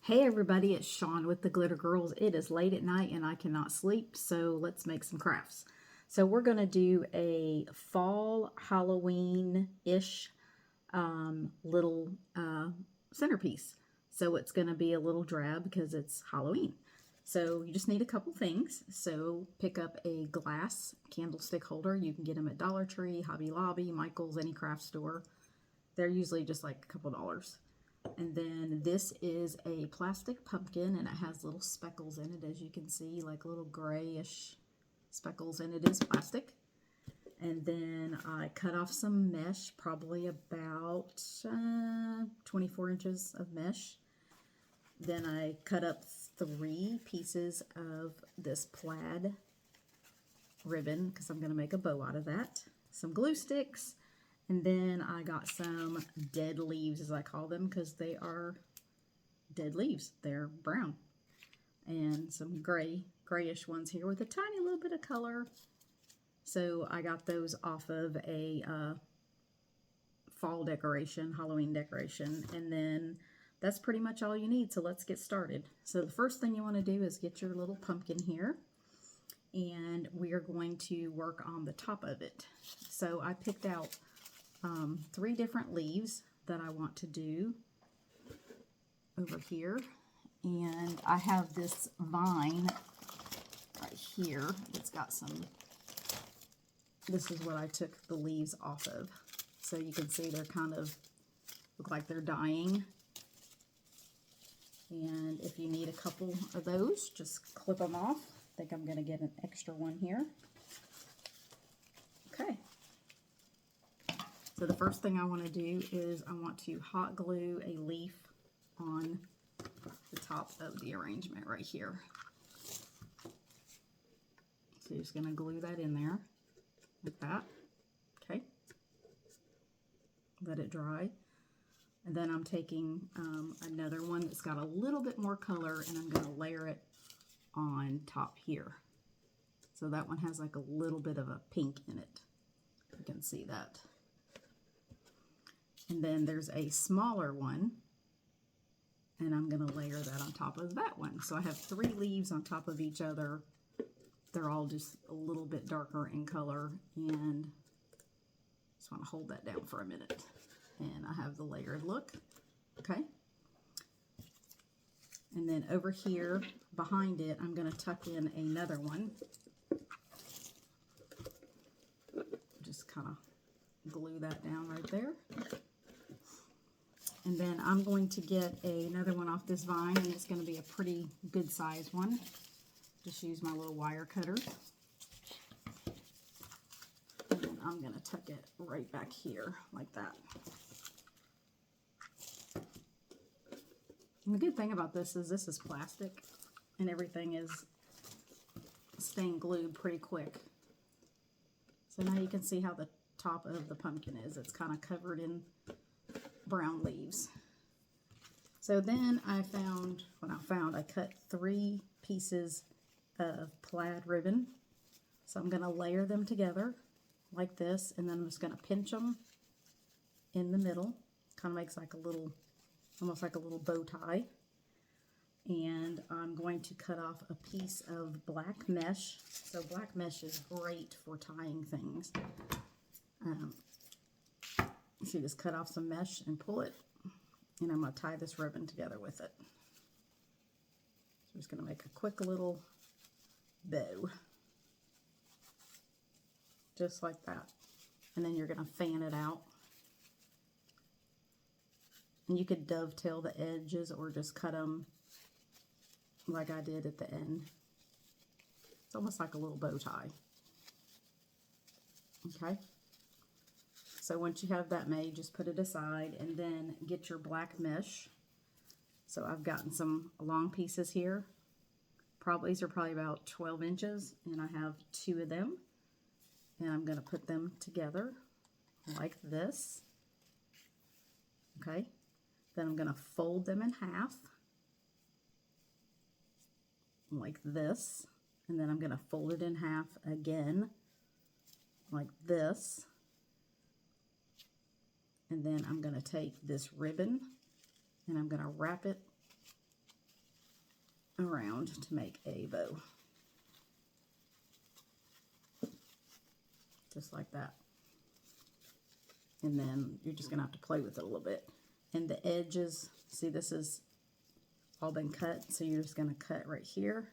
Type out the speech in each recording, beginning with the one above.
Hey everybody, it's Sean with the Glitter Girls. It is late at night and I cannot sleep, so let's make some crafts. So we're going to do a fall Halloween-ish little centerpiece. So it's going to be a little drab because it's Halloween. So you just need a couple things. So pick up a glass candlestick holder. You can get them at Dollar Tree, Hobby Lobby, Michael's, any craft store. They're usually just like a couple dollars. And then this is a plastic pumpkin, and it has little speckles in it, as you can see, like little grayish speckles, and it is plastic. And then I cut off some mesh, probably about 24 inches of mesh. Then I cut up 3 pieces of this plaid ribbon, because I'm going to make a bow out of that. Some glue sticks. And then I got some dead leaves, as I call them, because they are dead leaves. They're brown. And some grayish ones here with a tiny little bit of color. So I got those off of a fall decoration, Halloween decoration. And then that's pretty much all you need. So let's get started. So the first thing you want to do is get your little pumpkin here. And we are going to work on the top of it. So I picked out 3 different leaves that I want to do over here, and I have this vine right here. It's got some, this is what I took the leaves off of, so you can see they're kind of look like they're dying. And if you need a couple of those, just clip them off. I think I'm going to get an extra one here. Okay. So the first thing I want to do is I want to hot glue a leaf on the top of the arrangement right here. So you're just going to glue that in there like that. Okay. Let it dry. And then I'm taking another one that's got a little bit more color, and I'm going to layer it on top here. So that one has like a little bit of a pink in it. You can see that. And then there's a smaller one, and I'm going to layer that on top of that one. So I have 3 leaves on top of each other. They're all just a little bit darker in color, and just want to hold that down for a minute. And I have the layered look. Okay. And then over here behind it, I'm going to tuck in another one. Just kind of glue that down right there. And then I'm going to get another one off this vine, and it's going to be a pretty good size one. Just use my little wire cutter. And then I'm going to tuck it right back here like that. And the good thing about this is plastic, and everything is staying glued pretty quick. So now you can see how the top of the pumpkin is. It's kind of covered in brown leaves. So then I cut 3 pieces of plaid ribbon. So I'm going to layer them together like this, and then I'm just going to pinch them in the middle. Kind of makes like a little, almost like a little bow tie. And I'm going to cut off a piece of black mesh. So black mesh is great for tying things. So you just cut off some mesh and pull it, and I'm going to tie this ribbon together with it. So I'm just going to make a quick little bow, just like that. And then you're going to fan it out. And you could dovetail the edges or just cut them like I did at the end. It's almost like a little bow tie. Okay. So once you have that made, just put it aside, and then get your black mesh. So I've gotten some long pieces here. These are probably about 12 inches, and I have 2 of them. And I'm going to put them together like this. Okay. Then I'm going to fold them in half like this. And then I'm going to fold it in half again like this. And then I'm going to take this ribbon, and I'm going to wrap it around to make a bow. Just like that. And then you're just going to have to play with it a little bit. And the edges, see, this is all been cut, so you're just going to cut right here.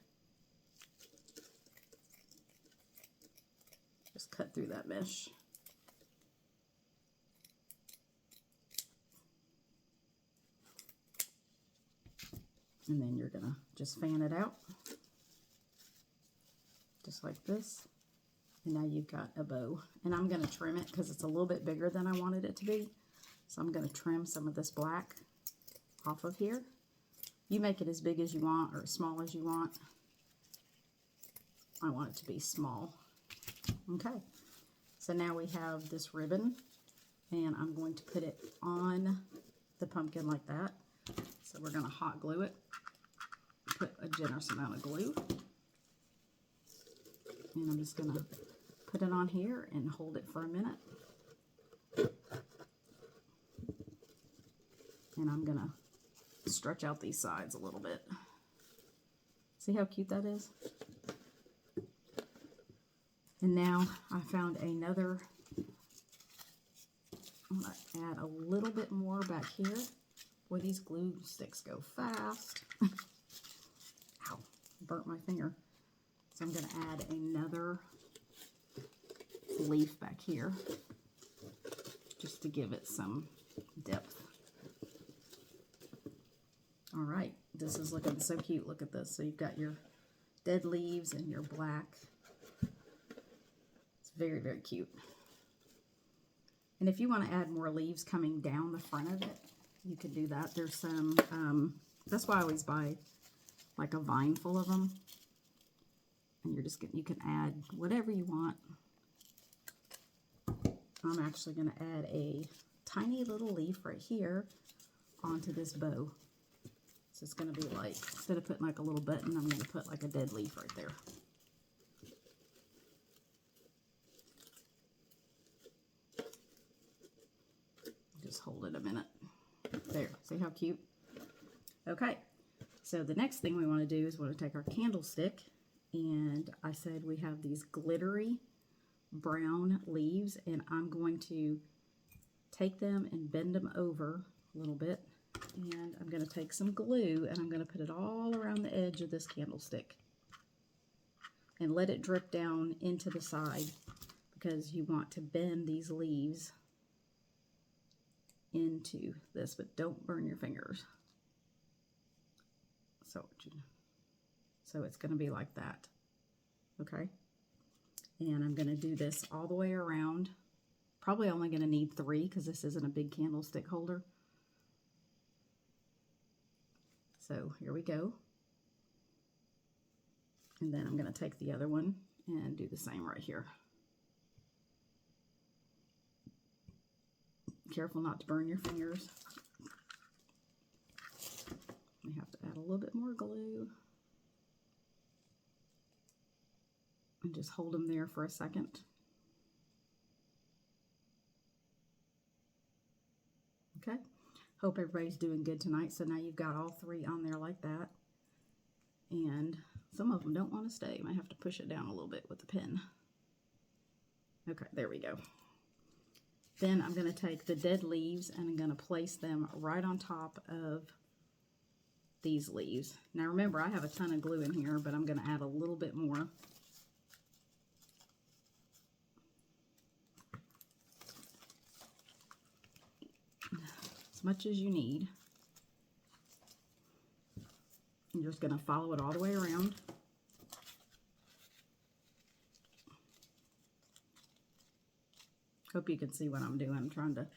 Just cut through that mesh. And then you're going to just fan it out, just like this. And now you've got a bow. And I'm going to trim it because it's a little bit bigger than I wanted it to be. So I'm going to trim some of this black off of here. You make it as big as you want or as small as you want. I want it to be small. Okay. So now we have this ribbon, and I'm going to put it on the pumpkin like that. So we're going to hot glue it. Put a generous amount of glue. And I'm just going to put it on here and hold it for a minute. And I'm going to stretch out these sides a little bit. See how cute that is? And now I found another. I'm going to add a little bit more back here. Boy, these glue sticks go fast. Ow, burnt my finger. So I'm going to add another leaf back here just to give it some depth. All right, this is looking so cute. Look at this. So you've got your dead leaves and your black. It's very, very cute. And if you want to add more leaves coming down the front of it, you could do that. There's some, that's why I always buy like a vine full of them. And you're just getting, you can add whatever you want. I'm actually going to add a tiny little leaf right here onto this bow. So it's going to be like, instead of putting like a little button, I'm going to put like a dead leaf right there. Just hold it a minute. There, see how cute? Okay, so the next thing we want to do is we want to take our candlestick, and I said we have these glittery brown leaves, and I'm going to take them and bend them over a little bit, and I'm going to take some glue and I'm going to put it all around the edge of this candlestick and let it drip down into the side, because you want to bend these leaves into this, but don't burn your fingers. So it's going to be like that. Okay, and I'm going to do this all the way around. Probably only going to need 3 because this isn't a big candlestick holder. So here we go. And then I'm going to take the other one and do the same right here. Careful not to burn your fingers. We have to add a little bit more glue. And just hold them there for a second. Okay. Hope everybody's doing good tonight. So now you've got all 3 on there like that. And some of them don't want to stay. You might have to push it down a little bit with the pin. Okay, there we go. Then I'm going to take the dead leaves and I'm going to place them right on top of these leaves. Now remember, I have a ton of glue in here, but I'm going to add a little bit more. As much as you need. You're just going to follow it all the way around. Hope you can see what I'm doing. I'm trying to...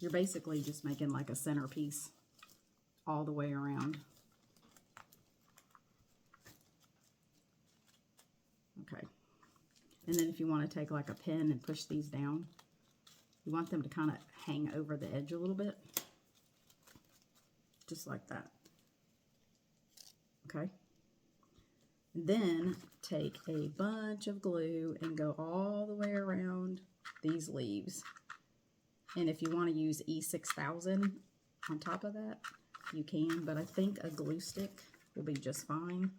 You're basically just making like a centerpiece all the way around. Okay. And then if you want to take like a pin and push these down, you want them to kind of hang over the edge a little bit. Just like that. Okay. Then take a bunch of glue and go all the way around these leaves. And if you want to use E6000 on top of that, you can, but I think a glue stick will be just fine.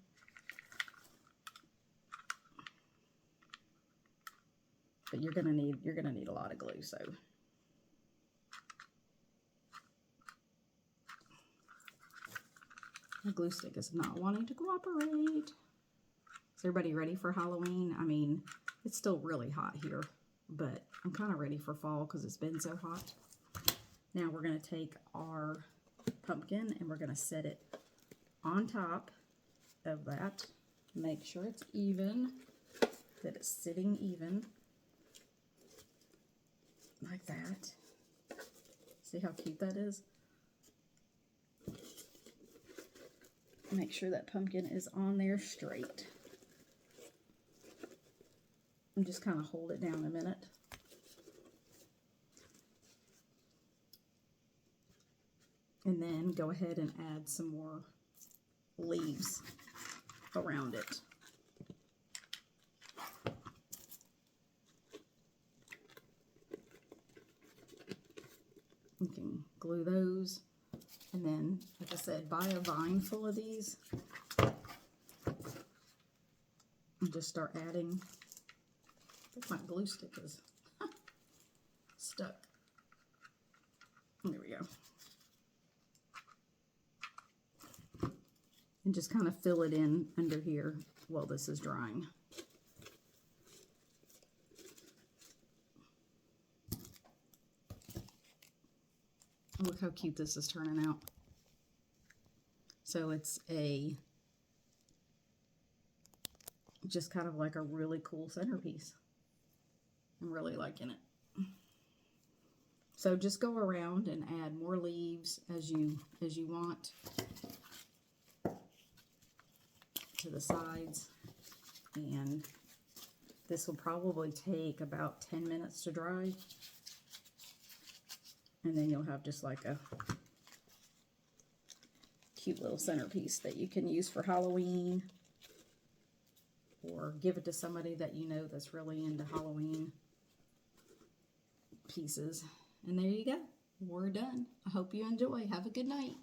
But you're gonna need a lot of glue, so the glue stick is not wanting to cooperate. Is everybody ready for Halloween? I mean, it's still really hot here, but I'm kind of ready for fall because it's been so hot. Now we're going to take our pumpkin and we're going to set it on top of that. Make sure it's even, that it's sitting even, like that. See how cute that is? Make sure that pumpkin is on there straight. And just kind of hold it down a minute. And then go ahead and add some more leaves around it. You can glue those. And then, like I said, buy a vine full of these. And just start adding. I think my glue stick is stuck. There we go. And just kind of fill it in under here while this is drying. Look how cute this is turning out. So it's just kind of like a really cool centerpiece. I'm really liking it. So just go around and add more leaves as you want to the sides. And this will probably take about 10 minutes to dry. And then you'll have just like a cute little centerpiece that you can use for Halloween, or give it to somebody that you know that's really into Halloween pieces. And there you go. We're done. I hope you enjoy. Have a good night.